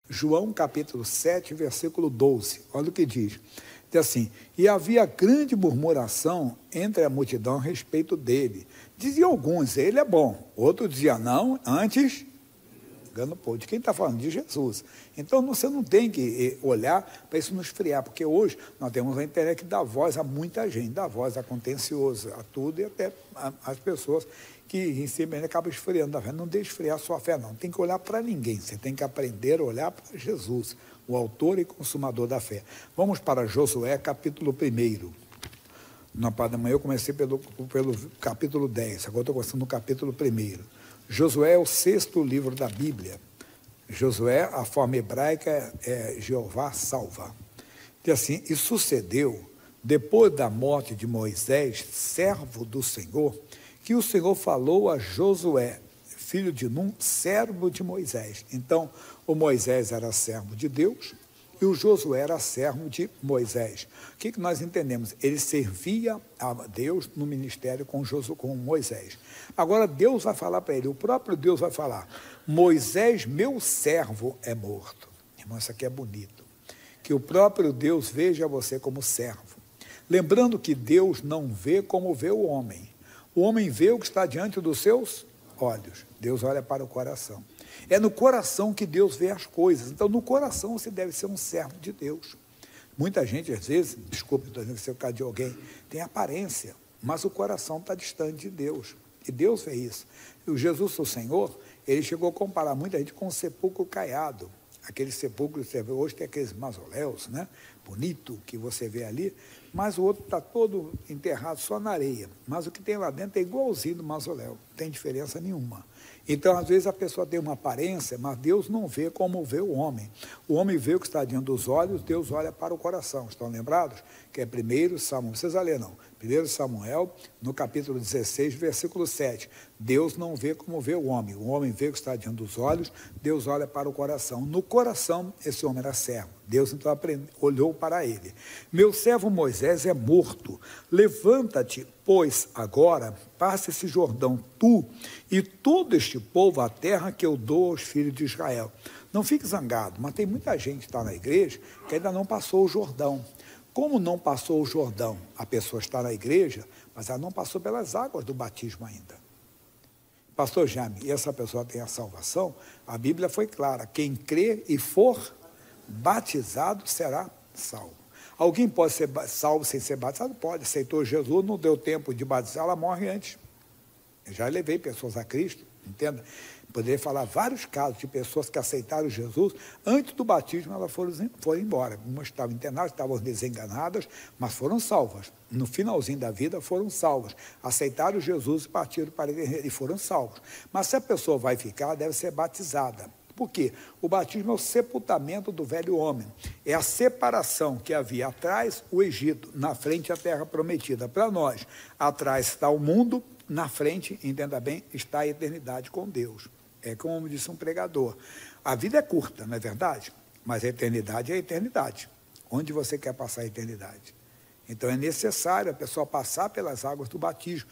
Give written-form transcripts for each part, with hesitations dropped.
João capítulo 7, versículo 12. Olha o que diz. Diz assim: e havia grande murmuração entre a multidão a respeito dele. Diziam alguns, ele é bom. Outros diziam, não, antes... De quem está falando? De Jesus. Então, você não tem que olhar para isso nos esfriar, porque hoje nós temos a internet que dá voz a muita gente, dá voz a contencioso, a tudo, e até as pessoas que em si mesmo acabam esfriando a fé. Não deixe esfriar a sua fé, não. Tem que olhar para ninguém, você tem que aprender a olhar para Jesus, o autor e consumador da fé. Vamos para Josué, capítulo 1. Na parte da manhã eu comecei pelo capítulo 10, agora estou começando no capítulo 1. Josué é o 6º livro da Bíblia. Josué, a forma hebraica é Jeová salva. E assim, e sucedeu, depois da morte de Moisés, servo do Senhor, que o Senhor falou a Josué, filho de Num, servo de Moisés. Então, o Moisés era servo de Deus e o Josué era servo de Moisés. O que nós entendemos? Ele servia a Deus no ministério com Moisés. Agora Deus vai falar para ele, o próprio Deus vai falar: Moisés, meu servo, é morto. Irmão, isso aqui é bonito. Que o próprio Deus veja você como servo. Lembrando que Deus não vê como vê o homem. O homem vê o que está diante dos seus olhos. Deus olha para o coração. É no coração que Deus vê as coisas. Então, no coração você deve ser um servo de Deus. Muita gente, às vezes, desculpe, estou dizendo que se eu caso de alguém, tem aparência, mas o coração está distante de Deus. E Deus vê isso. E o Jesus, o Senhor, ele chegou a comparar muita gente com um sepulcro caiado. Aquele sepulcro que você vê hoje, tem aqueles mausoléus, né? Bonito que você vê ali, mas o outro está todo enterrado só na areia. Mas o que tem lá dentro é igualzinho do mausoléu, não tem diferença nenhuma. Então, às vezes, a pessoa tem uma aparência, mas Deus não vê como vê o homem. O homem vê o que está diante dos olhos, Deus olha para o coração. Estão lembrados? Que é 1 Samuel, não precisa ler não, 1 Samuel, no capítulo 16, versículo 7. Deus não vê como vê o homem vê o que está diante dos olhos, Deus olha para o coração. No coração, esse homem era servo. Deus então olhou para ele. Meu servo Moisés é morto. Levanta-te, pois, agora, passa esse Jordão, tu e todo este povo, a terra que eu dou aos filhos de Israel. Não fique zangado, mas tem muita gente que está na igreja que ainda não passou o Jordão. Como não passou o Jordão? A pessoa está na igreja, mas ela não passou pelas águas do batismo ainda. Pastor Jaime, e essa pessoa tem a salvação? A Bíblia foi clara: quem crê e for batizado será salvo. Alguém pode ser salvo sem ser batizado? Pode. Aceitou Jesus, não deu tempo de batizar, ela morre antes. Eu já levei pessoas a Cristo, entenda? Poderia falar vários casos de pessoas que aceitaram Jesus, antes do batismo elas foram embora. Umas estavam internadas, estavam desenganadas, mas foram salvas. No finalzinho da vida foram salvas. Aceitaram Jesus e partiram para ele e foram salvos. Mas se a pessoa vai ficar, deve ser batizada. Por quê? O batismo é o sepultamento do velho homem. É a separação que havia atrás, o Egito, na frente a terra prometida. Para nós, atrás está o mundo, na frente, entenda bem, está a eternidade com Deus. É como disse um pregador, a vida é curta, não é verdade? Mas a eternidade é a eternidade. Onde você quer passar a eternidade? Então é necessário a pessoa passar pelas águas do batismo,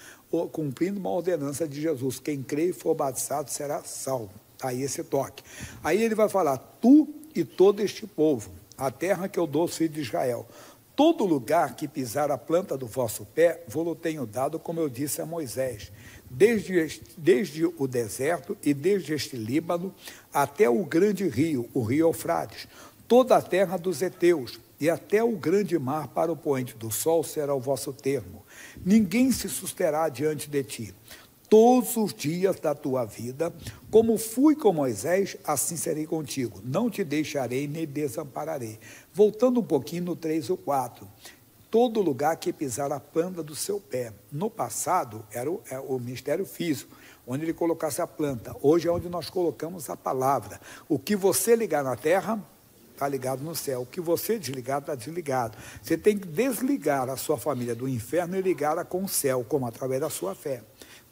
cumprindo uma ordenança de Jesus. Quem crê e for batizado será salvo. Está aí esse toque. Aí ele vai falar: tu e todo este povo, a terra que eu dou aos filhos de Israel. Todo lugar que pisar a planta do vosso pé, vou-lo tenho dado, como eu disse a Moisés. Desde o deserto e desde este Líbano até o grande rio, o rio Eufrates, toda a terra dos heteus e até o grande mar para o poente do sol será o vosso termo. Ninguém se susterá diante de ti. Todos os dias da tua vida, como fui com Moisés, assim serei contigo. Não te deixarei nem desampararei. Voltando um pouquinho no 3 ou 4. Todo lugar que pisar a planta do seu pé. No passado, era o ministério físico, onde ele colocasse a planta. Hoje é onde nós colocamos a palavra. O que você ligar na terra, está ligado no céu. O que você desligar, está desligado. Você tem que desligar a sua família do inferno e ligá-la com o céu, como através da sua fé.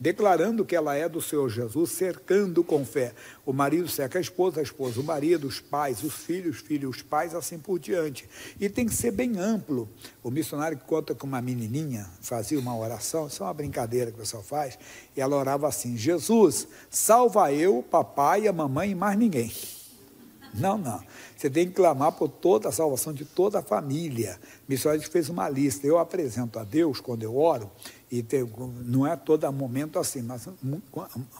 Declarando que ela é do Senhor Jesus, cercando com fé. O marido cerca a esposa o marido, os pais, os filhos, os pais, assim por diante. E tem que ser bem amplo. O missionário que conta que uma menininha fazia uma oração, isso é uma brincadeira que o pessoal faz, e ela orava assim: Jesus, salva eu, o papai, a mamãe e mais ninguém. Não, não. Você tem que clamar por toda a salvação de toda a família. Missionário fez uma lista. Eu apresento a Deus quando eu oro, e não é todo momento assim, mas a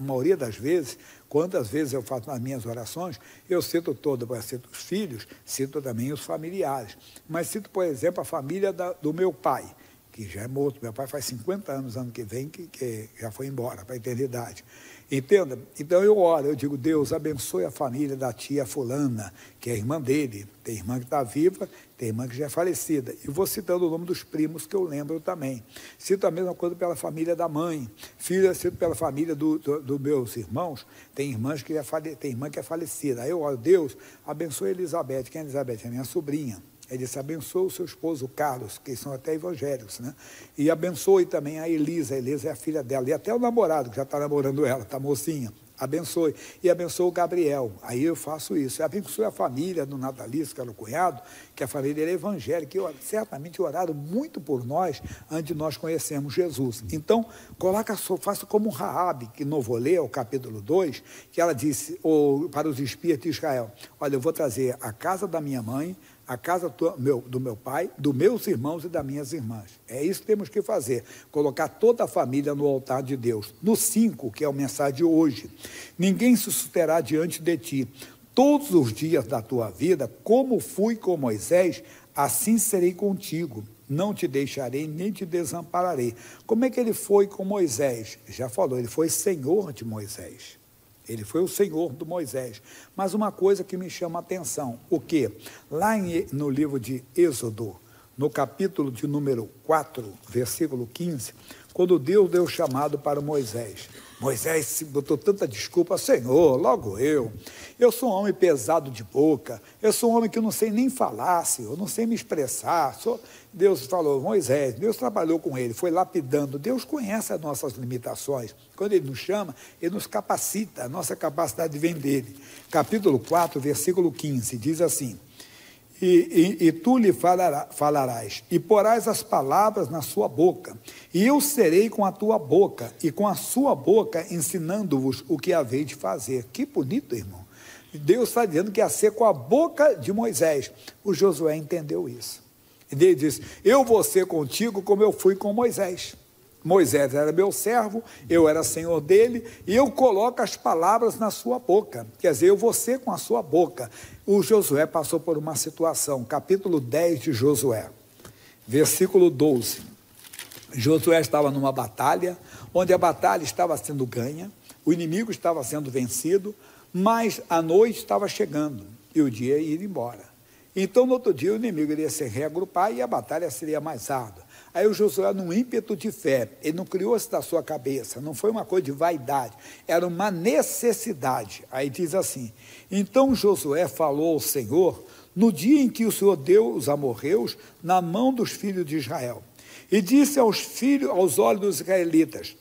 maioria das vezes, quantas vezes eu faço nas minhas orações, eu cito eu cito os filhos, cito também os familiares. Mas cito, por exemplo, a família do meu pai, que já é morto. Meu pai faz 50 anos, ano que vem, que já foi embora para a eternidade. Entenda? Então eu oro, eu digo, Deus, abençoe a família da tia fulana, que é a irmã dele. Tem irmã que está viva, tem irmã que já é falecida. E vou citando o nome dos primos que eu lembro também. Cito a mesma coisa pela família da mãe. Filha, cito pela família dos meus irmãos. Tem irmãs que tem irmã que é falecida. Aí eu oro, Deus, abençoe a Elizabeth. Quem é a Elizabeth? É minha sobrinha. Ele disse, abençoe o seu esposo, Carlos, que são até evangélicos, né? E abençoe também a Elisa é a filha dela, e até o namorado, que já está namorando ela, está mocinha, abençoe. E abençoe o Gabriel, aí eu faço isso. Abençoe a família do natalício, que era o cunhado, que a família era evangélica, e certamente oraram muito por nós, antes de nós conhecermos Jesus. Então, faça como Raabe, que não vou ler, o capítulo 2, que ela disse para os espias de Israel, olha, eu vou trazer a casa da minha mãe, a casa do meu pai, dos meus irmãos e das minhas irmãs. É isso que temos que fazer, colocar toda a família no altar de Deus. No 5, que é a mensagem de hoje, ninguém se susterá diante de ti. Todos os dias da tua vida, como fui com Moisés, assim serei contigo. Não te deixarei, nem te desampararei. Como é que ele foi com Moisés? Já falou, ele foi senhor de Moisés. Ele foi o senhor do Moisés. Mas uma coisa que me chama a atenção, o quê? Lá no livro de Êxodo, no capítulo de número 4, versículo 15, quando Deus deu o chamado para Moisés. Moisés se botou tanta desculpa, Senhor, logo eu sou um homem pesado de boca, eu sou um homem que não sei nem falar, Senhor, não sei me expressar. Deus falou, Moisés, Deus trabalhou com ele, foi lapidando. Deus conhece as nossas limitações. Quando ele nos chama, ele nos capacita, a nossa capacidade vem dele. Capítulo 4, versículo 15, diz assim, e tu lhe falarás, e porás as palavras na sua boca, e eu serei com a tua boca, e com a sua boca ensinando-vos o que haveis de fazer. Que bonito, irmão. Deus está dizendo que ia ser com a boca de Moisés. O Josué entendeu isso. Ele disse, eu vou ser contigo como eu fui com Moisés. Moisés era meu servo, eu era senhor dele, e eu coloco as palavras na sua boca. Quer dizer, eu vou ser com a sua boca. O Josué passou por uma situação, capítulo 10 de Josué, versículo 12. Josué estava numa batalha, onde a batalha estava sendo ganha, o inimigo estava sendo vencido, mas a noite estava chegando, e o dia ia ir embora. Então, no outro dia, o inimigo iria se reagrupar e a batalha seria mais árdua. Aí o Josué, num ímpeto de fé, ele não criou isso da sua cabeça, não foi uma coisa de vaidade, era uma necessidade. Aí diz assim, então Josué falou ao Senhor, no dia em que o Senhor deu os amorreus na mão dos filhos de Israel, e disse aos olhos dos israelitas,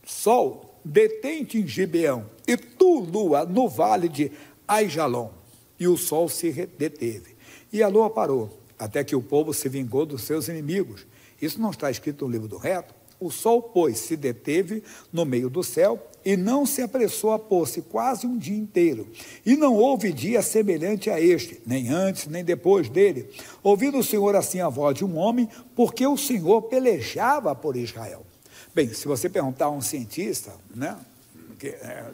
sol, detente em Gibeão, e tu, lua, no vale de Aijalon. E o sol se deteve. E a lua parou, até que o povo se vingou dos seus inimigos. Isso não está escrito no livro do reto. O sol, pois, se deteve no meio do céu e não se apressou a pôr-se quase um dia inteiro. E não houve dia semelhante a este, nem antes, nem depois dele. Ouvindo o Senhor assim a voz de um homem, porque o Senhor pelejava por Israel. Bem, se você perguntar a um cientista, né,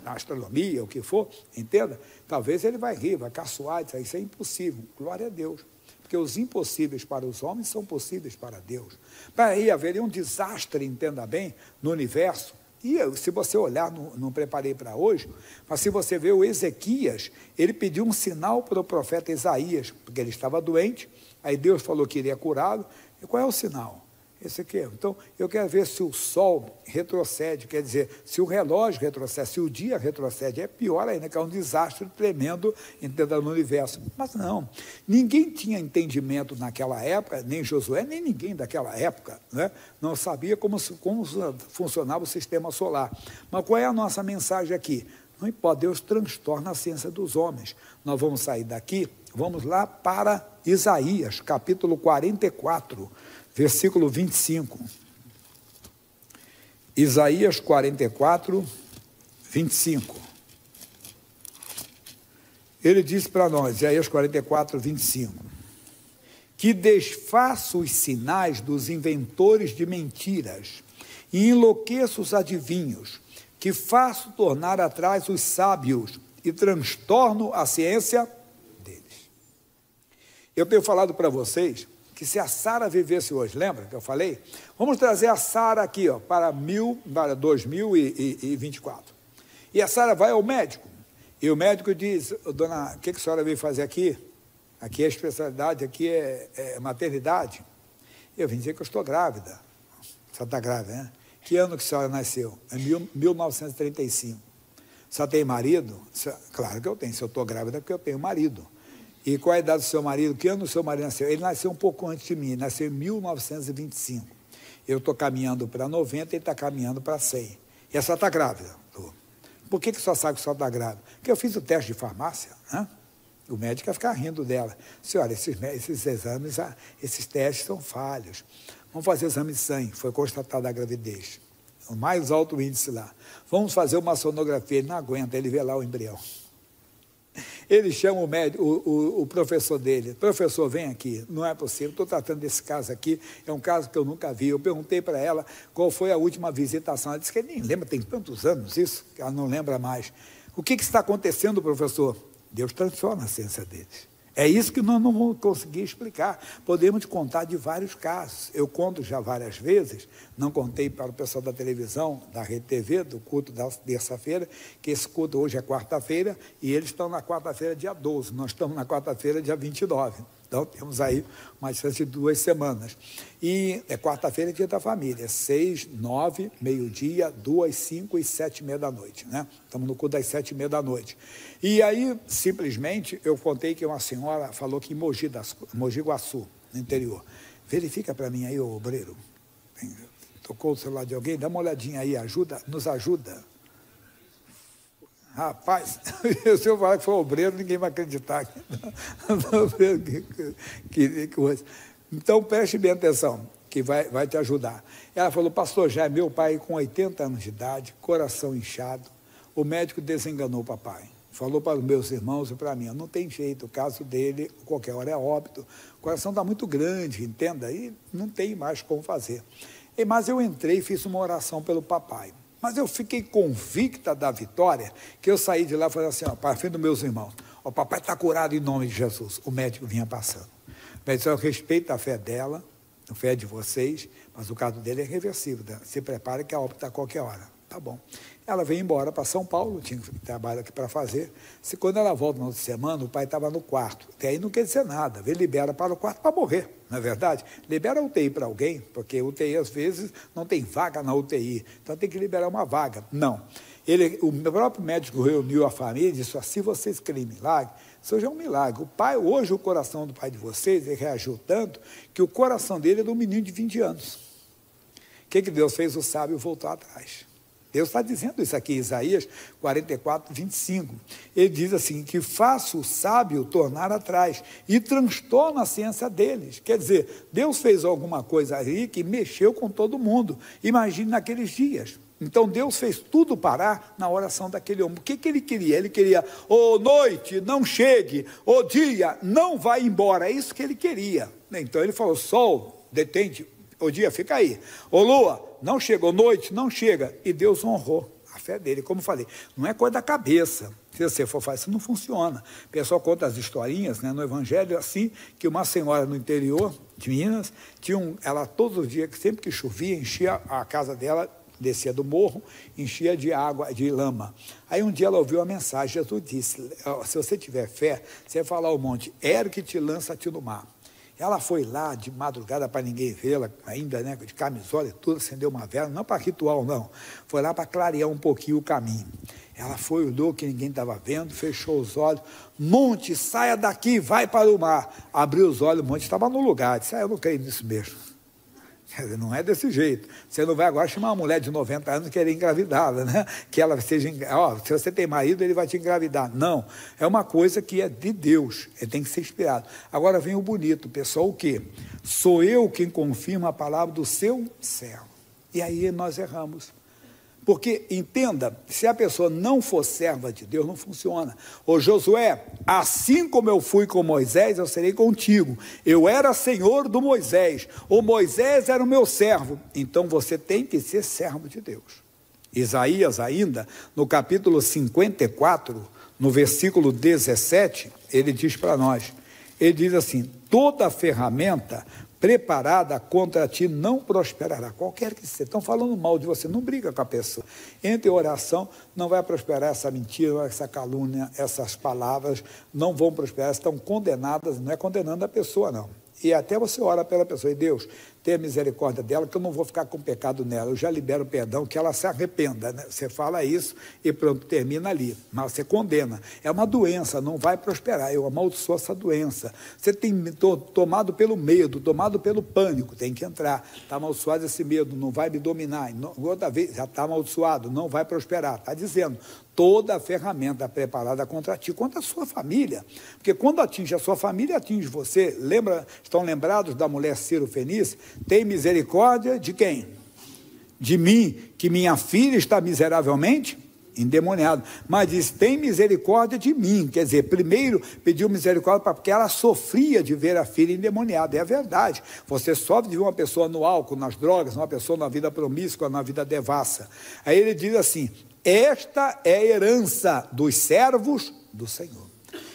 na astronomia, o que for, entenda, talvez ele vai rir, vai caçoar, isso é impossível. Glória a Deus. Porque os impossíveis para os homens são possíveis para Deus. Para aí haveria um desastre, entenda bem, no universo. E se você olhar, não preparei para hoje, mas se você ver o Ezequias, ele pediu um sinal para o profeta Isaías, porque ele estava doente, aí Deus falou que iria curá-lo. E qual é o sinal? Esse aqui. Então, eu quero ver se o sol retrocede, quer dizer, se o relógio retrocede, se o dia retrocede, é pior ainda, que é um desastre tremendo no universo. Mas não, ninguém tinha entendimento naquela época, nem Josué, nem ninguém daquela época, né? Não sabia como funcionava o sistema solar. Mas qual é a nossa mensagem aqui? Não importa, Deus transtorna a ciência dos homens. Nós vamos sair daqui, vamos lá para Isaías, capítulo 44, versículo 25. Isaías 44, 25. Ele disse para nós, Isaías 44, 25, que desfaço os sinais dos inventores de mentiras e enlouqueço os adivinhos, que faço tornar atrás os sábios e transtorno a ciência deles. Eu tenho falado para vocês que se a Sara vivesse hoje, lembra que eu falei? Vamos trazer a Sara aqui, ó, para 2024. E a Sara vai ao médico. E o médico diz, dona, o que a senhora veio fazer aqui? Aqui é especialidade, aqui é maternidade. Eu vim dizer que eu estou grávida. A senhora está grávida, né? Que ano que a senhora nasceu? É 1935. A senhora tem marido? Claro que eu tenho. Se eu estou grávida é porque eu tenho marido. E qual a idade do seu marido? Que ano o seu marido nasceu? Ele nasceu um pouco antes de mim, ele nasceu em 1925. Eu estou caminhando para 90 e ele está caminhando para 100. E a senhora está grávida? Tô. Por que a senhora sabe que a senhora está grávida? Porque eu fiz o teste de farmácia, né? O médico ia ficar rindo dela. Senhora, esses exames, esses testes são falhos. Vamos fazer exame de sangue. Foi constatada a gravidez. O mais alto índice lá. Vamos fazer uma sonografia. Ele não aguenta, ele vê lá o embrião. Ele chama o médico, o professor dele. Professor, vem aqui. Não é possível, estou tratando desse caso aqui. É um caso que eu nunca vi. Eu perguntei para ela qual foi a última visitação. Ela disse que nem lembra, tem tantos anos isso, que ela não lembra mais. O que está acontecendo, professor? Deus transforma a ciência deles. É isso que nós não vamos conseguir explicar. Podemos contar de vários casos. Eu conto já várias vezes, não contei para o pessoal da televisão, da Rede TV, do culto da terça-feira, que esse culto hoje é quarta-feira, e eles estão na quarta-feira, dia 12. Nós estamos na quarta-feira, dia 29. Então, temos aí uma distância de 2 semanas. E é quarta-feira, dia da família. 6, 9, meio-dia, 2, 5 e 7h30 da noite. Né? Estamos no culto das 7h30 da noite. E aí, simplesmente, eu contei que uma senhora falou que em Mogi Guaçu, no interior. Verifica para mim aí, ô obreiro. Tocou o celular de alguém? Dá uma olhadinha aí, nos ajuda. Rapaz, se eu falar que foi obreiro, ninguém vai acreditar. Então, preste bem atenção, que vai te ajudar. Ela falou, pastor, já é meu pai com 80 anos de idade, coração inchado, o médico desenganou o papai. Falou para os meus irmãos e para mim, não tem jeito, o caso dele, qualquer hora é óbito, o coração está muito grande, entenda, e não tem mais como fazer. Mas eu entrei e fiz uma oração pelo papai. Mas eu fiquei convicta da vitória, que eu saí de lá e falei assim, para frente dos meus irmãos, o papai está curado em nome de Jesus. O médico vinha passando. O médico disse, eu respeito a fé dela, a fé de vocês, mas o caso dele é reversível. Né? Se prepare que a óbito está a qualquer hora. Tá bom. Ela veio embora para São Paulo, tinha trabalho aqui para fazer. Quando ela volta na outra semana, o pai estava no quarto. Até aí não quer dizer nada. Ele libera para o quarto para morrer, não é verdade? Libera a UTI para alguém, porque UTI às vezes não tem vaga na UTI. Então tem que liberar uma vaga. Não. O próprio médico reuniu a família e disse, se vocês querem milagre, isso já é um milagre. Hoje o coração do pai de vocês ele reagiu tanto que o coração dele é de um menino de 20 anos. O que Deus fez? O sábio voltou atrás. Deus está dizendo isso aqui, Isaías 44, 25. Ele diz assim, que faça o sábio tornar atrás e transtorna a ciência deles. Quer dizer, Deus fez alguma coisa aí que mexeu com todo mundo. Imagine naqueles dias. Então, Deus fez tudo parar na oração daquele homem. O que ele queria? Ele queria, ô noite, não chegue, ô dia, não vá embora. É isso que ele queria. Então, ele falou, sol, detente, ô dia, fica aí. Ô lua, não chega, ô noite, não chega. E Deus honrou a fé dele. Como eu falei, não é coisa da cabeça. Se você for fazer, isso não funciona. O pessoal conta as historinhas, né, no Evangelho, assim, que uma senhora no interior de Minas, ela todos os dias, sempre que chovia, enchia a casa dela, descia do morro, enchia de água, de lama. Aí um dia ela ouviu a mensagem, Jesus disse, se você tiver fé, você vai falar ao monte, ergue que te lança-te no mar. Ela foi lá de madrugada para ninguém vê-la, ainda, né, de camisola e tudo, acendeu uma vela, não para ritual, não. Foi lá para clarear um pouquinho o caminho. Ela foi, olhou que ninguém estava vendo, fechou os olhos. Monte, saia daqui, vai para o mar. Abriu os olhos, o monte estava no lugar. Disse, eu não creio nisso mesmo. Quer dizer, não é desse jeito. Você não vai agora chamar uma mulher de 90 anos e querer engravidá-la, né? Que ela seja, se você tem marido, ele vai te engravidar. Não, é uma coisa que é de Deus, ele tem que ser inspirado. Agora vem o bonito, pessoal, o quê? Sou eu quem confirma a palavra do seu servo. E aí nós erramos. Porque, entenda, se a pessoa não for serva de Deus, não funciona. Ô Josué, assim como eu fui com Moisés, eu serei contigo. Eu era senhor do Moisés. O Moisés era o meu servo. Então você tem que ser servo de Deus. Isaías ainda, no capítulo 54, no versículo 17, ele diz para nós, ele diz assim, toda ferramenta preparada contra ti não prosperará, qualquer que seja. Estão falando mal de você, não briga com a pessoa. Entre oração, não vai prosperar essa mentira, essa calúnia, essas palavras não vão prosperar, estão condenadas, não é condenando a pessoa não. E até você ora pela pessoa, e Deus, tenha misericórdia dela, que eu não vou ficar com pecado nela, eu já libero perdão, que ela se arrependa, né? Você fala isso e pronto, termina ali, mas você condena, é uma doença, não vai prosperar, eu amaldiçoo essa doença, você tem tomado pelo medo, tomado pelo pânico, tem que entrar, está amaldiçoado esse medo, não vai me dominar, outra vez, já está amaldiçoado, não vai prosperar, está dizendo, toda a ferramenta preparada contra ti, contra a sua família, porque quando atinge a sua família, atinge você. Estão lembrados da mulher Ciro Fenícia? Tem misericórdia de quem? De mim, que minha filha está miseravelmente endemoniada, mas diz, tem misericórdia de mim, quer dizer, primeiro pediu misericórdia porque ela sofria de ver a filha endemoniada, é a verdade, você sofre de ver uma pessoa no álcool, nas drogas, uma pessoa na vida promíscua, na vida devassa, aí ele diz assim, esta é a herança dos servos do Senhor.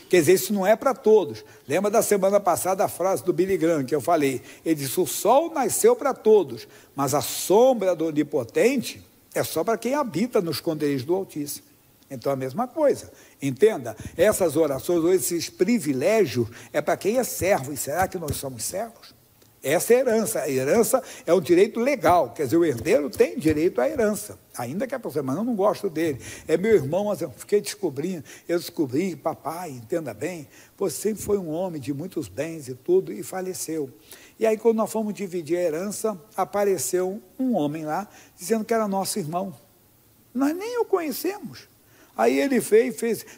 Quer dizer, isso não é para todos. Lembra da semana passada a frase do Billy Graham que eu falei? Ele disse, o sol nasceu para todos, mas a sombra do Onipotente é só para quem habita nos esconderijos do Altíssimo. Então, a mesma coisa. Entenda, essas orações, ou esses privilégios, é para quem é servo. E será que nós somos servos? Essa é a herança. A herança é um direito legal, quer dizer, o herdeiro tem direito à herança, ainda que a pessoa, mas eu não gosto dele, é meu irmão, mas eu fiquei descobrindo, eu descobri, papai, entenda bem, você sempre foi um homem de muitos bens e tudo, e faleceu. E aí, quando nós fomos dividir a herança, apareceu um homem lá, dizendo que era nosso irmão. Nós nem o conhecemos. Aí ele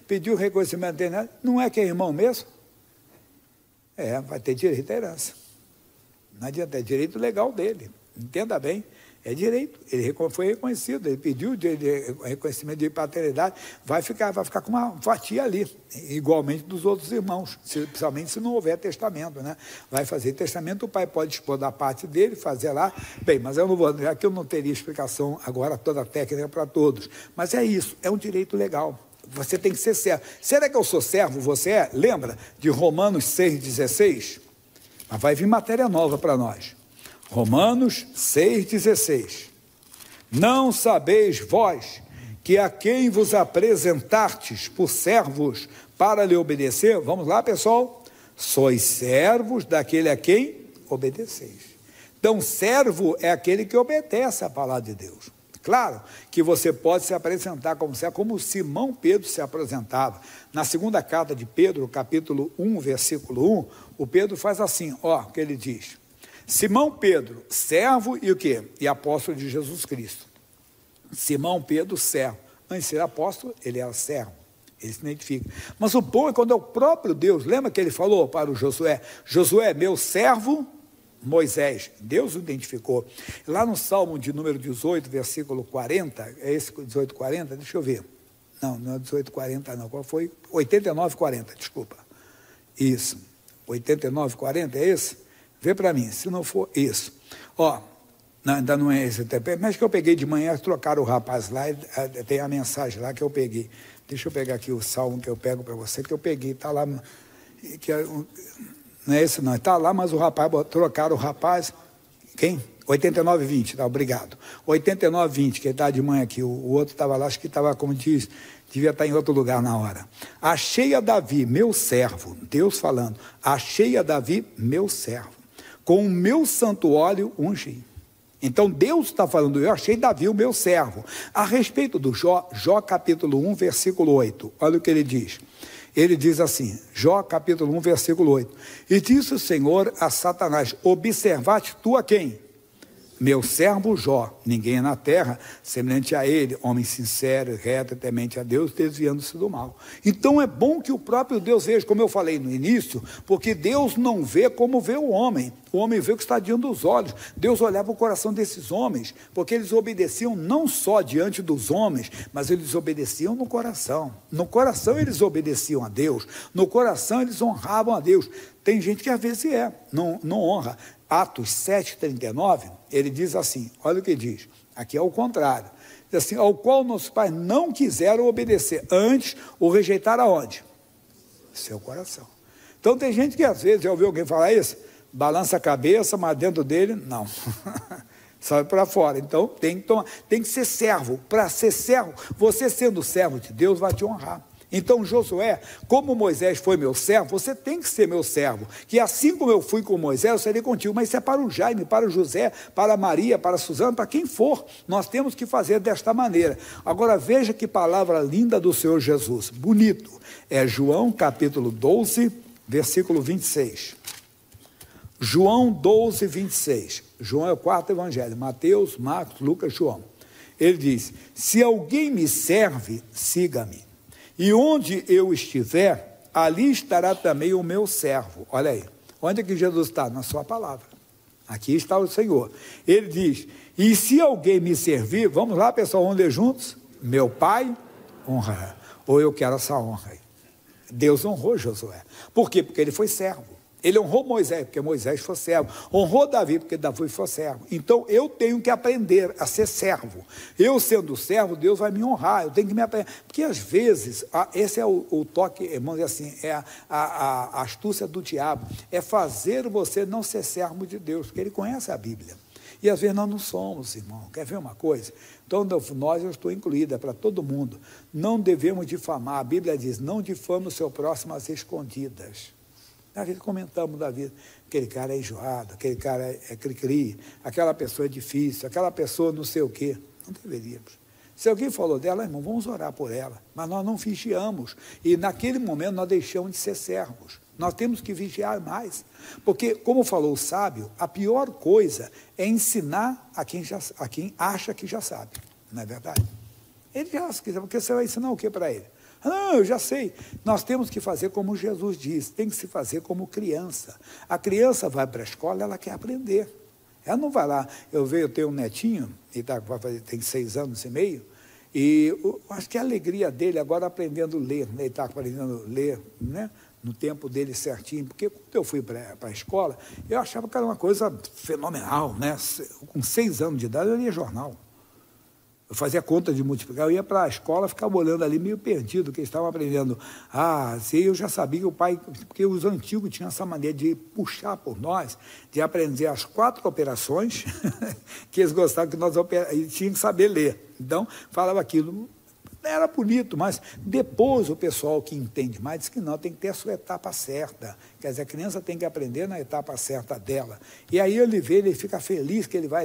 pediu o reconhecimento dele, não é que é irmão mesmo? É, vai ter direito à herança. Não adianta, é direito legal dele, entenda bem, é direito, ele foi reconhecido, ele pediu reconhecimento de paternidade, vai ficar com uma fatia ali, igualmente dos outros irmãos, principalmente se não houver testamento, né? Vai fazer testamento, o pai pode dispor da parte dele, fazer lá, bem, mas eu não vou, aqui eu não teria explicação agora, toda a técnica para todos, mas é isso, é um direito legal. Você tem que ser servo. Será que eu sou servo? Você é? Lembra de Romanos 6,16? Mas vai vir matéria nova para nós. Romanos 6,16. Não sabeis vós que a quem vos apresentastes por servos para lhe obedecer, vamos lá pessoal, sois servos daquele a quem obedeceis. Então servo é aquele que obedece a palavra de Deus. Claro que você pode se apresentar como Simão Pedro se apresentava. Na segunda carta de Pedro, capítulo 1, versículo 1, o Pedro faz assim, ó, que ele diz, Simão Pedro, servo e o quê? E apóstolo de Jesus Cristo. Simão Pedro, servo. Antes de ser apóstolo, ele era servo. Ele se identifica. Mas o bom é quando é o próprio Deus, lembra que ele falou para o Josué, Josué, meu servo Moisés, Deus o identificou. Lá no Salmo de número 18, versículo 40, é esse 18, 40? Deixa eu ver. Não é 18, 40 não, qual foi? 89, 40, desculpa. Isso, 89, 40 é esse? Vê para mim, se não for isso. Ó, não, ainda não é esse, mas que eu peguei de manhã, trocaram o rapaz lá, tem a mensagem lá que eu peguei. Deixa eu pegar aqui o Salmo que eu pego para você, que eu peguei, está lá, que é não é esse não, está lá, mas o rapaz, trocaram o rapaz, quem? 89,20, tá, obrigado. 89,20, que ele está de manhã aqui, o outro estava lá, acho que estava, como diz, devia estar em outro lugar na hora. Achei a Davi, meu servo, Deus falando, achei a Davi, meu servo, com o meu santo óleo ungi. Então Deus está falando, eu achei Davi o meu servo. A respeito do Jó capítulo 1, versículo 8, olha o que ele diz. Ele diz assim, Jó capítulo 1, versículo 8. E disse o Senhor a Satanás, observaste tu a quem? meu servo Jó, ninguém na terra semelhante a ele, homem sincero, reto, temente a Deus, desviando-se do mal. Então é bom que o próprio Deus veja, como eu falei no início, porque Deus não vê como vê o homem vê o que está diante dos olhos. Deus olhava o coração desses homens, porque eles obedeciam não só diante dos homens, mas eles obedeciam no coração. No coração eles obedeciam a Deus, no coração eles honravam a Deus. Tem gente que às vezes não honra. Atos 7,39, ele diz assim, olha o que diz, aqui é o contrário, diz assim, ao qual nossos pais não quiseram obedecer, antes o rejeitaram aonde? Seu coração. Então tem gente que às vezes, já ouviu alguém falar isso? Balança a cabeça, mas dentro dele, não. Sai para fora. Então tem que ser servo. Para ser servo, você sendo servo de Deus vai te honrar. Então Josué, como Moisés foi meu servo, você tem que ser meu servo, que assim como eu fui com Moisés, eu serei contigo, mas isso é para o Jaime, para o José, para a Maria, para a Suzana, para quem for, nós temos que fazer desta maneira. Agora veja que palavra linda do Senhor Jesus, bonito, é João capítulo 12, versículo 26, João 12, 26, João é o quarto evangelho, Mateus, Marcos, Lucas, João, ele diz, se alguém me serve, siga-me. E onde eu estiver, ali estará também o meu servo. Olha aí, onde é que Jesus está? Na sua palavra. Aqui está o Senhor. Ele diz, e se alguém me servir, vamos lá pessoal, vamos ler juntos? Meu Pai honra, ou eu quero essa honra aí. Deus honrou Josué. Por quê? Porque ele foi servo. Ele honrou Moisés, porque Moisés foi servo. Honrou Davi, porque Davi foi servo. Então, eu tenho que aprender a ser servo. Eu sendo servo, Deus vai me honrar. Eu tenho que me aprender. Porque, às vezes, esse é o toque, vamos dizer assim, é a astúcia do diabo. É fazer você não ser servo de Deus, porque ele conhece a Bíblia. E, às vezes, nós não somos, irmão. Quer ver uma coisa? Então, nós, eu estou incluída, para todo mundo. Não devemos difamar. A Bíblia diz, não difame o seu próximo às escondidas. Às vezes comentamos da vida, aquele cara é enjoado, aquele cara é cri-cri, aquela pessoa é difícil, aquela pessoa não sei o quê. Não deveríamos. Se alguém falou dela, irmão, vamos orar por ela. Mas nós não vigiamos. E naquele momento nós deixamos de ser servos. Nós temos que vigiar mais. Porque, como falou o sábio, a pior coisa é ensinar a quem acha que já sabe. Não é verdade? Ele já quiser, porque você vai ensinar o que para ele? Não, eu já sei. Nós temos que fazer como Jesus diz, tem que se fazer como criança. A criança vai para a escola, ela quer aprender. Ela não vai lá, eu tenho um netinho, ele tem 6 anos e meio, e acho que a alegria dele agora aprendendo a ler, né? Ele está aprendendo a ler, né? No tempo dele certinho, porque quando eu fui para a escola, eu achava que era uma coisa fenomenal, né? Com 6 anos de idade eu lia jornal. Eu fazia conta de multiplicar, eu ia para a escola, ficava olhando ali meio perdido, que eles estavam aprendendo. Eu já sabia que o pai, porque os antigos tinham essa maneira de puxar por nós, de aprender as 4 operações, que eles gostavam que nós e tinham que saber ler. Então, falava aquilo. Era bonito, mas depois o pessoal que entende mais diz que não, tem que ter a sua etapa certa. Quer dizer, a criança tem que aprender na etapa certa dela. E aí ele vê, ele fica feliz que ele vai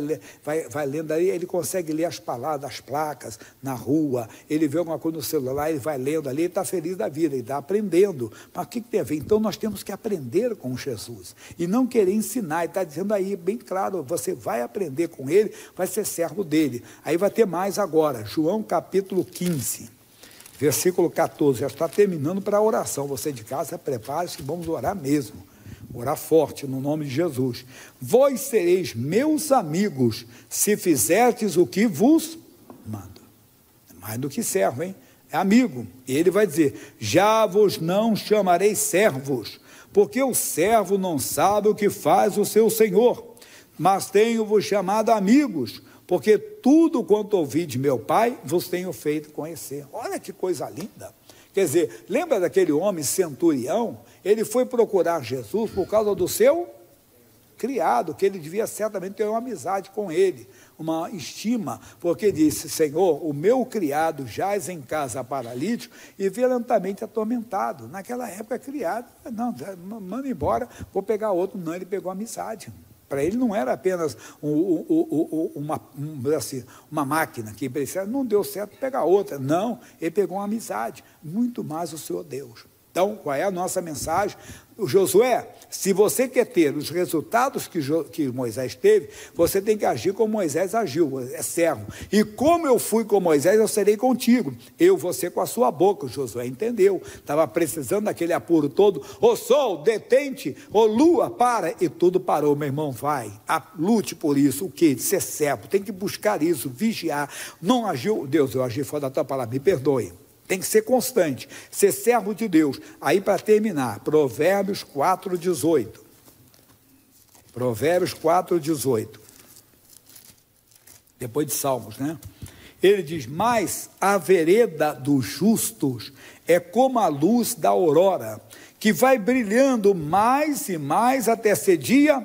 lendo aí, ele consegue ler as palavras, as placas na rua, ele vê alguma coisa no celular, ele vai lendo ali, ele está feliz da vida, ele está aprendendo. Mas o que tem a ver? Então nós temos que aprender com Jesus e não querer ensinar. Ele está dizendo aí bem claro, você vai aprender com ele, vai ser servo dele. Aí vai ter mais agora, João capítulo 15. Versículo 14, já está terminando para a oração. Você de casa, prepare-se, vamos orar mesmo. Orar forte, no nome de Jesus. Vós sereis meus amigos, se fizerdes o que vos mando. Mais do que servo, hein? É amigo. E ele vai dizer, já vos não chamarei servos, porque o servo não sabe o que faz o seu senhor, mas tenho-vos chamado amigos, porque tudo quanto ouvi de meu Pai, vos tenho feito conhecer. Olha que coisa linda. Quer dizer, lembra daquele homem centurião? Ele foi procurar Jesus por causa do seu criado, que ele devia certamente ter uma amizade com ele, uma estima, porque disse, Senhor, o meu criado jaz em casa paralítico e violentamente atormentado. Naquela época, criado, não, manda embora, vou pegar outro. Não, ele pegou amizade. Para ele não era apenas uma máquina que precisava, não deu certo pegar outra. Não, ele pegou uma amizade, muito mais o Senhor Deus. Então, qual é a nossa mensagem? O Josué, se você quer ter os resultados que Moisés teve, você tem que agir como Moisés agiu, é servo. E como eu fui com Moisés, eu serei contigo. Eu vou ser com a sua boca. O Josué entendeu, estava precisando daquele apuro todo. Ô sol, detente, ô lua, para. E tudo parou, meu irmão, vai. Lute por isso, o quê? Ser servo, tem que buscar isso, vigiar. Não agiu, Deus, eu agi fora da tua palavra, me perdoe. Tem que ser constante, ser servo de Deus. Aí, para terminar, Provérbios 4,18. Provérbios 4,18. Depois de Salmos, né? Ele diz, mas a vereda dos justos é como a luz da aurora, que vai brilhando mais e mais até ser dia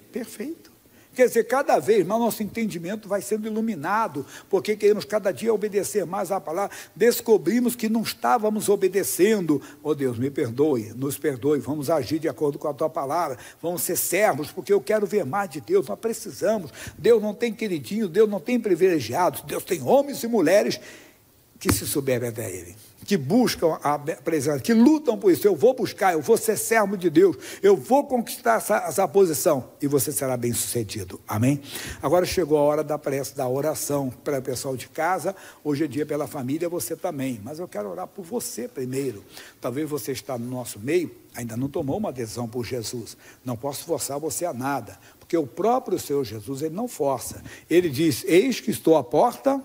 perfeito. Quer dizer, cada vez mais nosso entendimento vai sendo iluminado, porque queremos cada dia obedecer mais à palavra. Descobrimos que não estávamos obedecendo. Oh Deus, me perdoe, nos perdoe, vamos agir de acordo com a tua palavra, vamos ser servos, porque eu quero ver mais de Deus, nós precisamos. Deus não tem queridinhos, Deus não tem privilegiados, Deus tem homens e mulheres que se submetem até Ele, que buscam a presença, que lutam por isso. Eu vou buscar, eu vou ser servo de Deus, eu vou conquistar essa posição, e você será bem sucedido, amém? Agora chegou a hora da prece, da oração, para o pessoal de casa. Hoje é dia pela família, você também, mas eu quero orar por você primeiro. Talvez você está no nosso meio, ainda não tomou uma decisão por Jesus, não posso forçar você a nada, porque o próprio Senhor Jesus, Ele não força, Ele diz, eis que estou à porta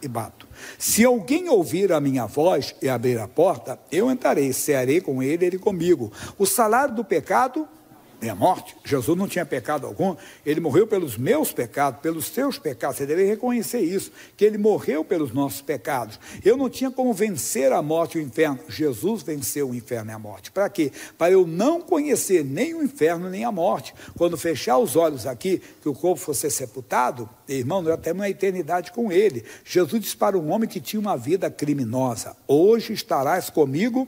e bato. Se alguém ouvir a minha voz e abrir a porta, eu entrarei, cearei com ele, ele comigo. O salário do pecado é a morte. Jesus não tinha pecado algum, ele morreu pelos meus pecados, pelos seus pecados. Você deve reconhecer isso, que ele morreu pelos nossos pecados. Eu não tinha como vencer a morte e o inferno. Jesus venceu o inferno e a morte. Para quê? Para eu não conhecer nem o inferno nem a morte. Quando fechar os olhos aqui, que o corpo fosse sepultado, irmão, nós temos uma eternidade com ele. Jesus disse para um homem que tinha uma vida criminosa, hoje estarás comigo.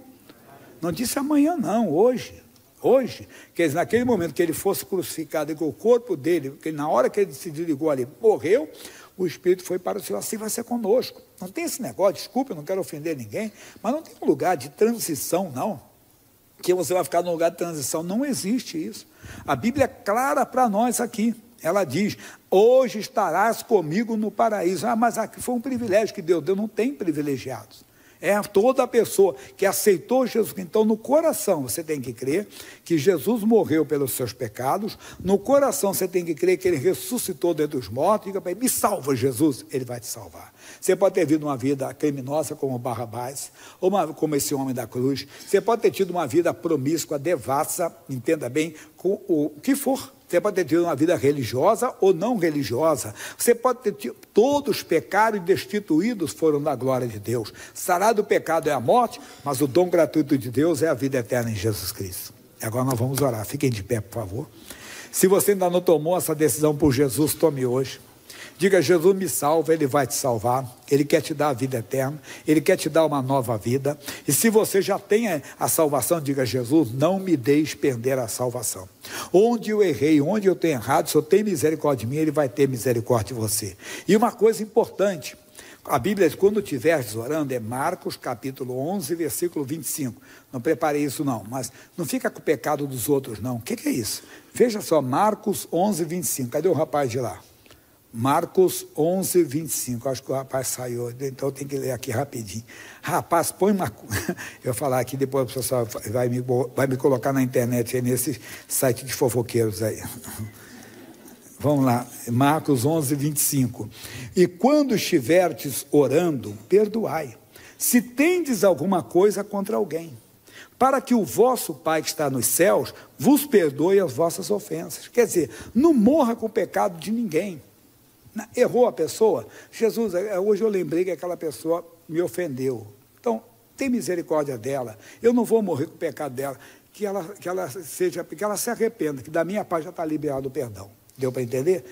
Não disse amanhã não, hoje, quer dizer, naquele momento que ele fosse crucificado e que o corpo dele, que na hora que ele se desligou ali, morreu, o Espírito foi para o Senhor, assim vai ser conosco. Não tem esse negócio, desculpa, eu não quero ofender ninguém, mas não tem um lugar de transição não, que você vai ficar num lugar de transição, não existe isso. A Bíblia é clara para nós aqui, ela diz, hoje estarás comigo no paraíso. Mas aqui foi um privilégio que Deus deu, não tem privilegiados. É toda a pessoa que aceitou Jesus. Então, no coração, você tem que crer que Jesus morreu pelos seus pecados. No coração, você tem que crer que Ele ressuscitou dentre os mortos. Diga para Ele, me salva, Jesus. Ele vai te salvar. Você pode ter vivido uma vida criminosa como Barrabás, ou como esse homem da cruz. Você pode ter tido uma vida promíscua, devassa, entenda bem, com o que for. Você pode ter tido uma vida religiosa ou não religiosa. Você pode ter tido, todos pecaram e destituídos foram da glória de Deus. Salário do pecado é a morte, mas o dom gratuito de Deus é a vida eterna em Jesus Cristo. Agora nós vamos orar. Fiquem de pé, por favor. Se você ainda não tomou essa decisão por Jesus, tome hoje. Diga, Jesus me salva, Ele vai te salvar, Ele quer te dar a vida eterna, Ele quer te dar uma nova vida. E se você já tem a salvação, diga, Jesus, não me deixe perder a salvação. Onde eu errei, onde eu tenho errado, se eu tenho misericórdia de mim, Ele vai ter misericórdia de você. E uma coisa importante, a Bíblia, quando estiveres orando, é Marcos capítulo 11, versículo 25. Não preparei isso não, mas não fica com o pecado dos outros não. O que é isso? Veja só, Marcos 11, 25. Cadê o rapaz de lá? Marcos 11, 25, acho que o rapaz saiu, então tem que ler aqui rapidinho. Rapaz, põe uma... Eu vou falar aqui, depois o pessoal vai me colocar na internet, aí nesse site de fofoqueiros aí. Vamos lá, Marcos 11, 25. E quando estiverdes orando, perdoai, se tendes alguma coisa contra alguém, para que o vosso Pai que está nos céus vos perdoe as vossas ofensas. Quer dizer, não morra com o pecado de ninguém. Errou a pessoa, Jesus, hoje eu lembrei que aquela pessoa me ofendeu, então tem misericórdia dela, eu não vou morrer com o pecado dela, que ela se arrependa, que da minha parte já está liberado o perdão. Deu para entender?